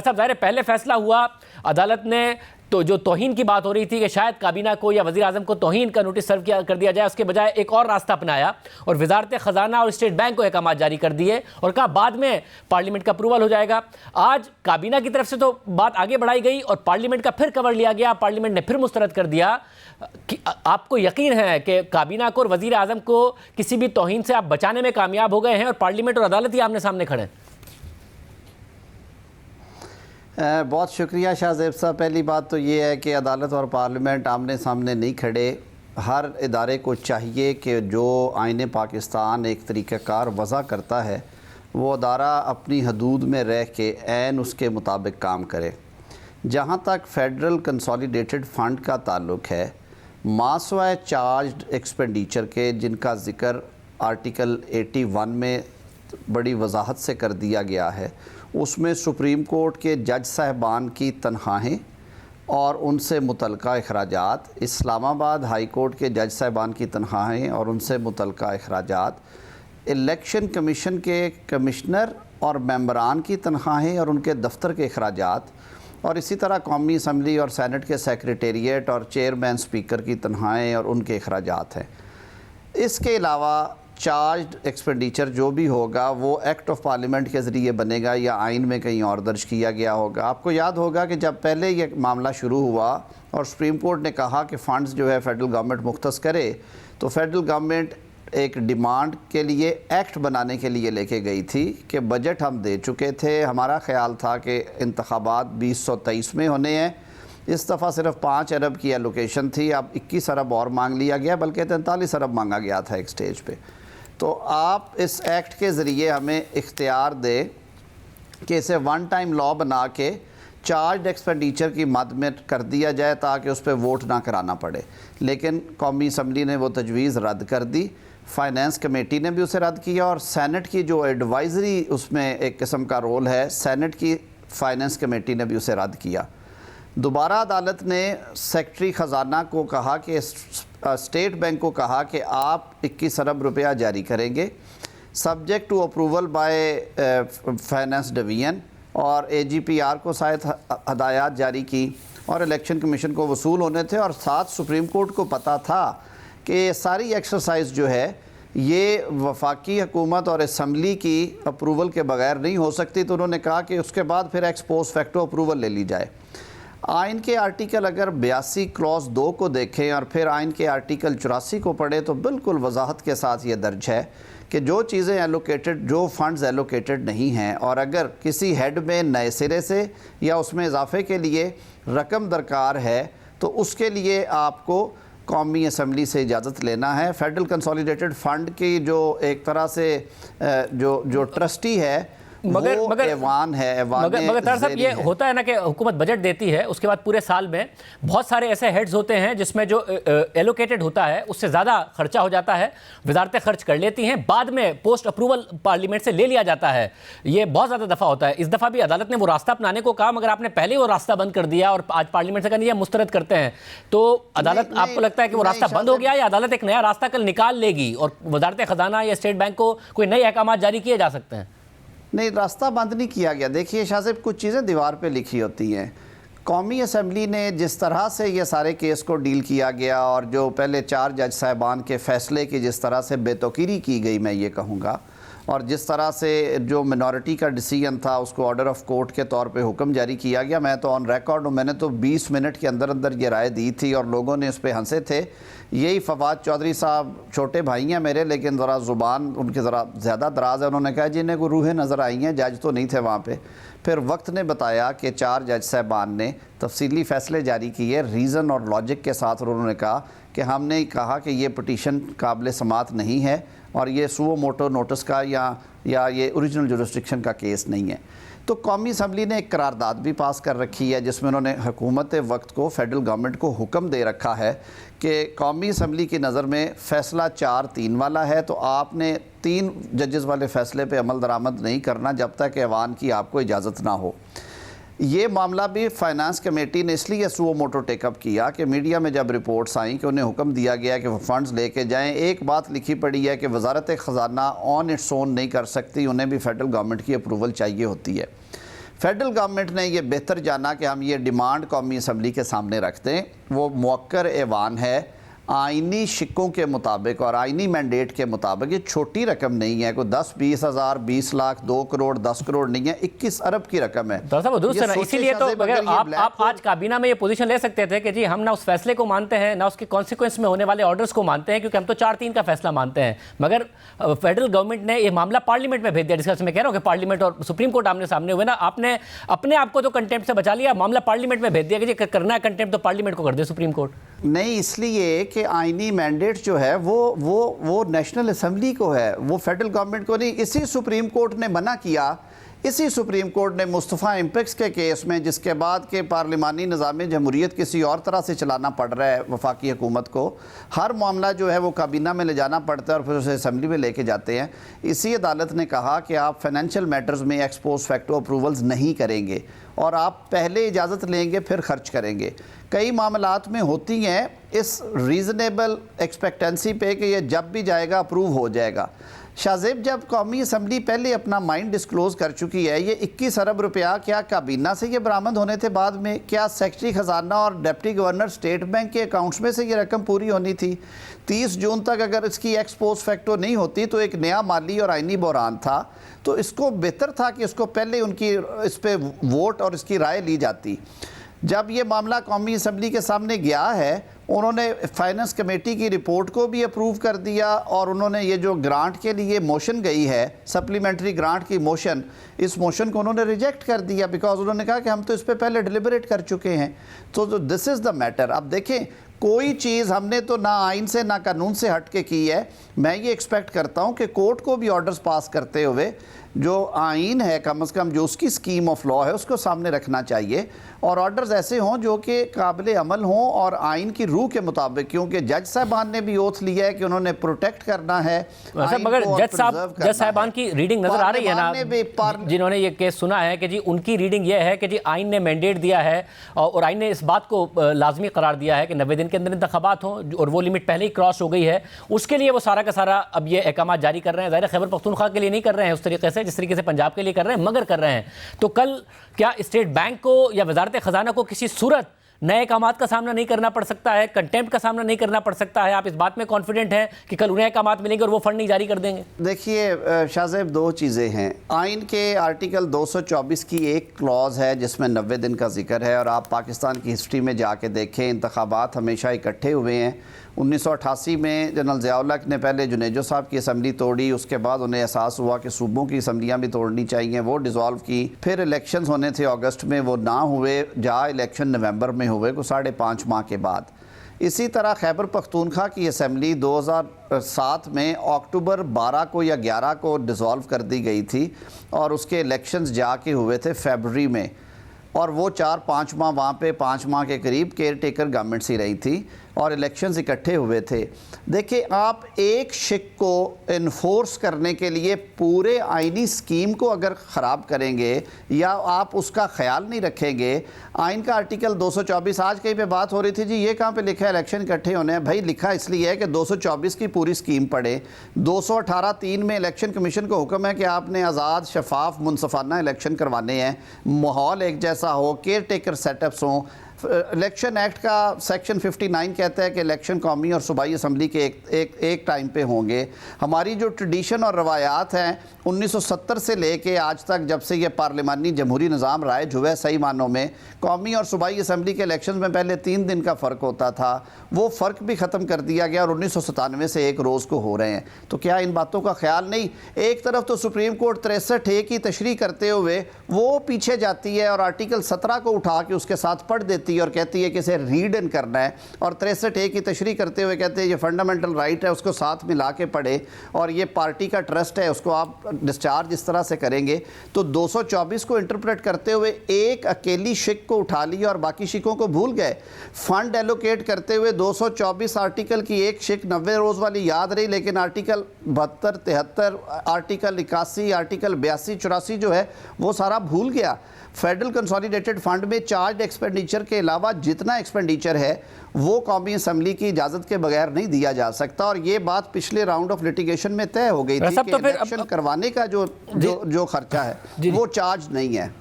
साहब ज़ाहिर पहले फैसला हुआ, अदालत ने तो जो तौहीन की बात हो रही थी कि शायद काबीना को या वज़ीर आज़म को तौहीन का नोटिस सर्व कर दिया जाए, उसके बजाय एक और रास्ता अपनाया और वजारत ख़जाना और स्टेट बैंक को अहकाम जारी कर दिए और कहा बाद में पार्लियामेंट का अप्रूवल हो जाएगा। आज काबीना की तरफ से तो बात आगे बढ़ाई गई और पार्लियामेंट का फिर कवर लिया गया, पार्लियामेंट ने फिर मुस्तरद कर दिया। कि आपको यकीन है कि काबीना को और वज़ीर आज़म को किसी भी तौहीन से आप बचाने में कामयाब हो गए हैं और पार्लियामेंट और अदालत ही आमने सामने खड़े हैं? बहुत शुक्रिया शाहज़ेब साहब। पहली बात तो ये है कि अदालत और पार्लियामेंट आमने सामने नहीं खड़े। हर इदारे को चाहिए कि जो आईन पाकिस्तान एक तरीक़ाकार वज़ा करता है वो अदारा अपनी हदूद में रह के ऐन उसके मुताबिक काम करे। जहाँ तक फ़ेडरल कंसोलिडेटेड फ़ंड का ताल्लुक़ है, मासवाए चार्ज्ड एक्सपेंडिचर के जिनका ज़िक्र आर्टिकल 81 में बड़ी वजाहत से कर दिया गया है, उसमें सुप्रीम कोर्ट के जज साहबान की तनख्वाहें और उनसे मुतल्लिक़ा अखराजात, इस्लामाबाद हाई कोर्ट के जज साहबान की तनख्वाहें और उनसे मुतल्लिक़ा अखराजात, इलेक्शन कमीशन के कमिश्नर और मेंबरान की तनख्वाहें और उनके दफ्तर के अखराजात, और इसी तरह कौमी असम्बली और सेनेट के सेक्रेटेरिएट और चेयरमैन स्पीकर की तनख्वाहें और उनके अखराजात हैं। इसके अलावा चार्ज्ड एक्सपेंडिचर जो भी होगा वो एक्ट ऑफ पार्लियामेंट के ज़रिए बनेगा या आइन में कहीं और दर्ज किया गया होगा। आपको याद होगा कि जब पहले ये मामला शुरू हुआ और सुप्रीम कोर्ट ने कहा कि फ़ंड्स जो है फेडरल गवर्नमेंट मुख्तस करे, तो फेडरल गवर्नमेंट एक डिमांड के लिए एक्ट बनाने के लिए लेके गई थी कि बजट हम दे चुके थे, हमारा ख़्याल था कि इंतखाबात 2023 में होने हैं, इस दफ़ा सिर्फ 5 अरब की एलोकेशन थी, अब 21 अरब और मांग लिया गया, बल्कि 43 अरब मांगा गया था एक स्टेज पे। तो आप इस एक्ट के ज़रिए हमें इख्तियार दें कि इसे वन टाइम लॉ बना के चार्ज एक्सपेंडिचर की मद में कर दिया जाए ताकि उस पर वोट ना कराना पड़े। लेकिन कौमी असम्बली ने वो तजवीज़ रद्द कर दी, फ़ाइनेंस कमेटी ने भी उसे रद्द किया और सेनेट की जो एडवाइज़री उसमें एक किस्म का रोल है, सेनेट की फ़ाइनेंस कमेटी ने भी उसे रद्द किया। दोबारा अदालत ने सेक्रेटरी ख़जाना को कहा कि स्टेट बैंक को कहा कि आप 21 अरब रुपया जारी करेंगे subject to approval by finance division, और AGPR को शायद हदायत जारी की और इलेक्शन कमीशन को वसूल होने थे। और साथ सुप्रीम कोर्ट को पता था कि सारी एक्सरसाइज जो है ये वफाकी हुकूमत और असम्बली की अप्रूवल के बगैर नहीं हो सकती, तो उन्होंने कहा कि उसके बाद फिर एक्स पोस्ट फैक्टो अप्रूवल ले ली जाए। आइन के आर्टिकल अगर 82 क्लॉज 2 को देखें और फिर आइन के आर्टिकल 84 को पढ़े तो बिल्कुल वजाहत के साथ ये दर्ज है कि जो चीज़ें एलोकेटेड, जो फंड्स एलोकेटेड नहीं हैं और अगर किसी हेड में नए सिरे से या उसमें इजाफे के लिए रकम दरकार है तो उसके लिए आपको कौमी असम्बली से इजाज़त लेना है। फेडरल कंसोलिडेटेड फ़ंड की जो एक तरह से जो ट्रस्टी है मगर ऐवान है, मगर साहब ये होता है ना कि हुकूमत बजट देती है, उसके बाद पूरे साल में बहुत सारे ऐसे हेड्स होते हैं जिसमें जो एलोकेटेड होता है उससे ज़्यादा खर्चा हो जाता है, वजारतें खर्च कर लेती हैं, बाद में पोस्ट अप्रूवल पार्लियामेंट से ले लिया जाता है। ये बहुत ज़्यादा दफ़ा होता है। इस दफ़ा भी अदालत ने वो रास्ता अपनाने को कहा, मगर आपने पहले वो रास्ता बंद कर दिया और आज पार्लियामेंट से कहा नहीं मुस्तरद करते हैं। तो अदालत, आपको लगता है कि वो रास्ता बंद हो गया या अदालत एक नया रास्ता कल निकाल लेगी और वजारत ख़जाना या स्टेट बैंक को कोई नए अहकाम जारी किए जा सकते हैं? नहीं, रास्ता बंद नहीं किया गया। देखिए शाह साहब, कुछ चीज़ें दीवार पे लिखी होती हैं। कौमी असम्बली ने जिस तरह से ये सारे केस को डील किया गया और जो पहले 4 जज साहबान के फ़ैसले की जिस तरह से बेतौकीरी की गई, मैं ये कहूँगा, और जिस तरह से जो मिनॉरिटी का डिसीजन था उसको ऑर्डर ऑफ कोर्ट के तौर पे हुक्म जारी किया गया। मैं तो ऑन रिकॉर्ड हूँ, मैंने तो 20 मिनट के अंदर अंदर ये राय दी थी और लोगों ने उस पर हंसे थे। यही फवाद चौधरी साहब छोटे भाई हैं मेरे, लेकिन ज़रा ज़ुबान उनकी ज़रा ज़्यादा दराज है। उन्होंने कहा जिन्हें को रूहें नज़र आई हैं, जज तो नहीं थे वहाँ पे। फिर वक्त ने बताया कि 4 जज साहबान ने तफसीली फ़ैसले जारी किए रीज़न और लॉजिक के साथ, और उन्होंने कहा कि हमने कहा कि ये पटिशन काबिल समात नहीं है और ये सुओ मोटो नोटिस का या ये ओरिजिनल जुरिस्डिक्शन का केस नहीं है। तो कौमी असम्बली ने एक करारदाद भी पास कर रखी है जिसमें उन्होंने हुकूमत वक्त को, फेडरल गवर्नमेंट को हुक्म दे रखा है कि कौमी असम्बली की नज़र में फ़ैसला 4-3 वाला है, तो आपने 3 जजेस वाले फ़ैसले पे अमल दरामद नहीं करना जब तक ऐवान की आपको इजाज़त ना हो। ये मामला भी फाइनेंस कमेटी ने इसलिए सुओ मोटो टेकअप किया कि मीडिया में जब रिपोर्ट्स आई कि उन्हें हुक्म दिया गया कि वो फ़ंड्स लेके जाएं, एक बात लिखी पड़ी है कि वजारत ख़जाना ऑन इट्स ओन नहीं कर सकती, उन्हें भी फेडरल गवर्नमेंट की अप्रूवल चाहिए होती है। फेडरल गवर्नमेंट ने ये बेहतर जाना कि हम ये डिमांड कौमी असम्बली के सामने रखते हैं। वो मौक्कर ऐवान है, आइनी शिक्कों के मुताबिक और आइनी मैंडेट के मुताबिक ये छोटी रकम नहीं है, कोई 10-20 हज़ार, 20 लाख, 2 करोड़, 10 करोड़ नहीं है, 21 अरब की रकम है। इसीलिए तो अगर आप आज काबीना में ये पोजीशन ले सकते थे कि जी हम ना उस फैसले को मानते हैं ना उसके कॉन्सिक्वेंस में होने वाले ऑर्डर्स को मानते हैं, क्योंकि हम तो 4-3 का फैसला मानते हैं। मगर फेडरल गवर्नमेंट ने ये मामला पार्लियामेंट में भेज दिया, जिसका मैं कह रहा हूँ कि पार्लियामेंट और सुप्रीम कोर्ट आमने सामने हुए ना, आपने अपने आप को तो कंटेम्प्ट से बचा लिया, मामला पार्लियामेंट में भेज दिया कि जी करना है कंटेम्प्ट तो पार्लियामेंट को कर दे सुप्रीम कोर्ट। नहीं, इसलिए कि आइनी मैंडेट जो है वो नेशनल असम्बली को है, वो फेडरल गवर्नमेंट को नहीं। इसी सुप्रीम कोर्ट ने मना किया, इसी सुप्रीम कोर्ट ने मुस्तफ़ा इम्पेक्स के केस में, जिसके बाद के पार्लिमानी निज़ाम जमहूरियत किसी और तरह से चलाना पड़ रहा है वफाकी हुकूमत को, हर मामला जो है वो काबीना में ले जाना पड़ता है और फिर उसे असम्बली में लेके जाते हैं। इसी अदालत ने कहा कि आप फाइनेंशियल मैटर्स में एक्स पोस्ट फैक्टो अप्रूवल्स नहीं करेंगे और आप पहले इजाज़त लेंगे फिर खर्च करेंगे। कई मामलात में होती हैं इस रीज़नेबल एक्सपेक्टेंसी पे कि ये जब भी जाएगा अप्रूव हो जाएगा। शाहजेब, जब कौमी असम्बली पहले अपना माइंड डिस्क्लोज़ कर चुकी है, ये 21 अरब रुपया क्या काबीना से ये बरामद होने थे बाद में? क्या सेक्रेटरी ख़जाना और डिप्टी गवर्नर स्टेट बैंक के अकाउंट्स में से ये रकम पूरी होनी थी? 30 जून तक अगर इसकी एक्स पोस्ट फैक्टो नहीं होती तो एक नया माली और आइनी बहरान था। तो इसको बेहतर था कि इसको पहले उनकी इस पर वोट और इसकी राय ली जाती। जब ये मामला कौमी असम्बली के सामने गया है, उन्होंने फाइनेंस कमेटी की रिपोर्ट को भी अप्रूव कर दिया और उन्होंने ये जो ग्रांट के लिए मोशन गई है, सप्लीमेंट्री ग्रांट की मोशन, इस मोशन को उन्होंने रिजेक्ट कर दिया बिकॉज उन्होंने कहा कि हम तो इस पर पहले डिलिबरेट कर चुके हैं। तो दिस इज़ द मैटर। अब देखें, कोई चीज़ हमने तो ना आइन से ना कानून से हट के की है। मैं ये एक्सपेक्ट करता हूँ कि कोर्ट को भी ऑर्डर्स पास करते हुए जो आइन है, कम से कम जो उसकी स्कीम ऑफ लॉ है, उसको सामने रखना चाहिए और ऑर्डर्स ऐसे हों जो कि काबिल अमल हों और आइन की रूह के मुताबिक, क्योंकि जज साहबान ने भी ओथ लिया है कि उन्होंने प्रोटेक्ट करना है। मगर जज साहबान की रीडिंग नजर आ रही है ना, जिन्होंने ये केस सुना है कि जी उनकी रीडिंग ये है कि जी आइन ने मैंडेट दिया है और आइन ने इस बात को लाजमी करार दिया है कि 90 दिन के अंदर इंतखाबात हों और वो लिमिट पहले ही क्रॉस हो गई है। उसके लिए वो सारा का सारा अब ये अहकाम जारी कर रहे हैं। ज़ाहिर खैबर पख्तूनख्वा के लिए नहीं कर रहे हैं उस तरीके से जिस तरीके से पंजाब के लिए कर रहे हैं, मगर कर रहे हैं। तो कल क्या स्टेट बैंक को या वजारत खजाना को किसी सूरत नए कामात का सामना नहीं करना पड़ सकता है, कंटेम्प्ट का सामना नहीं करना पड़ सकता है? आप इस बात में कॉन्फिडेंट हैं कि कल उन्हें कामात मिलेंगे और वो फंड नहीं जारी कर देंगे? देखिए शाहजेब, दो चीज़ें हैं। आइन के आर्टिकल 224 की एक क्लॉज है जिसमें 90 दिन का जिक्र है और आप पाकिस्तान की हिस्ट्री में जाके देखें, इंतखाबात हमेशा इकट्ठे हुए हैं। 1988 में जनरल ज़िया-उल-हक ने पहले जुनेजो साहब की असम्बली तोड़ी, उसके बाद उन्हें एहसास हुआ कि सूबों की असम्बलियाँ भी तोड़नी चाहिए, वो डिज़ोल्व की। फिर इलेक्शंस होने थे अगस्त में, वो ना हुए, जहाँ इलेक्शन नवंबर में हुए को 5.5 माह के बाद। इसी तरह खैबर पख्तूनख्वा की असम्बली 2007 में अक्टूबर 12 को या 11 को डिज़ोल्व कर दी गई थी और उसके इलेक्शंस जाके हुए थे फरवरी में और वो 4-5 माह वहाँ पे 5 माह के करीब केयर टेकर गवर्नमेंट सी रही थी और इलेक्शंस इकट्ठे हुए थे। देखिए, आप एक शिक को इन्फोर्स करने के लिए पूरे आइनी स्कीम को अगर ख़राब करेंगे या आप उसका ख्याल नहीं रखेंगे, आइन का आर्टिकल 224, आज कहीं पे बात हो रही थी जी ये कहाँ पे लिखा है इलेक्शन इकट्ठे होने हैं? भाई लिखा इसलिए है कि 224 की पूरी स्कीम पढ़े। 218(3) में इलेक्शन कमीशन को हुक्म है कि आपने आज़ाद, शफाफ, मुनसफाना इलेक्शन करवाने हैं, माहौल एक जैसा हो, केयर टेकर सेटअप्स हों। इलेक्शन एक्ट का सेक्शन 59 कहता है कि इलेक्शन कौमी और सूबाई असम्बली के एक टाइम पे होंगे। हमारी जो ट्रेडिशन और रवायात हैं 1970 से लेके आज तक, जब से ये पार्लिमानी जमहूरी निज़ाम राइज हुआ है, सही मानों में कौमी और सूबाई असम्बली के इलेक्शन में पहले 3 दिन का फ़र्क होता था, वो फ़र्क भी ख़त्म कर दिया गया और 1997 से 1 रोज़ को हो रहे हैं। तो क्या इन बातों का ख्याल नहीं? एक तरफ तो सुप्रीम कोर्ट 63A की तशरीह करते हुए वो पीछे जाती है और आर्टिकल 17 को उठा के उसके साथ पढ़ देती है और कहती है कि इसे रीड इन करना है, और 63A की तशरीह करते हुए कहते हैं ये फंडामेंटल राइट है, उसको साथ मिला के पढ़े और ये पार्टी का ट्रस्ट है, उसको आप डिस्चार्ज इस तरह से करेंगे। तो 224 को इंटरप्रेट करते हुए एक अकेली शिक को उठा लिया और बाकी शिकों को भूल गए। फंड एलोकेट करते हुए 224 आर्टिकल की एक शिक 90 रोज़ वाली याद रही, लेकिन आर्टिकल 72, 73, आर्टिकल 81, आर्टिकल 82, 84 जो है वो सारा भूल गया। फेडरल कंसोलिडेटेड फंड में चार्ज एक्सपेंडिचर के अलावा जितना एक्सपेंडिचर है वो कौमी असम्बली की इजाज़त के बगैर नहीं दिया जा सकता, और ये बात पिछले राउंड ऑफ लिटिगेशन में तय हो गई थी कि इलेक्शन करवाने का जो खर्चा है वो चार्ज नहीं है।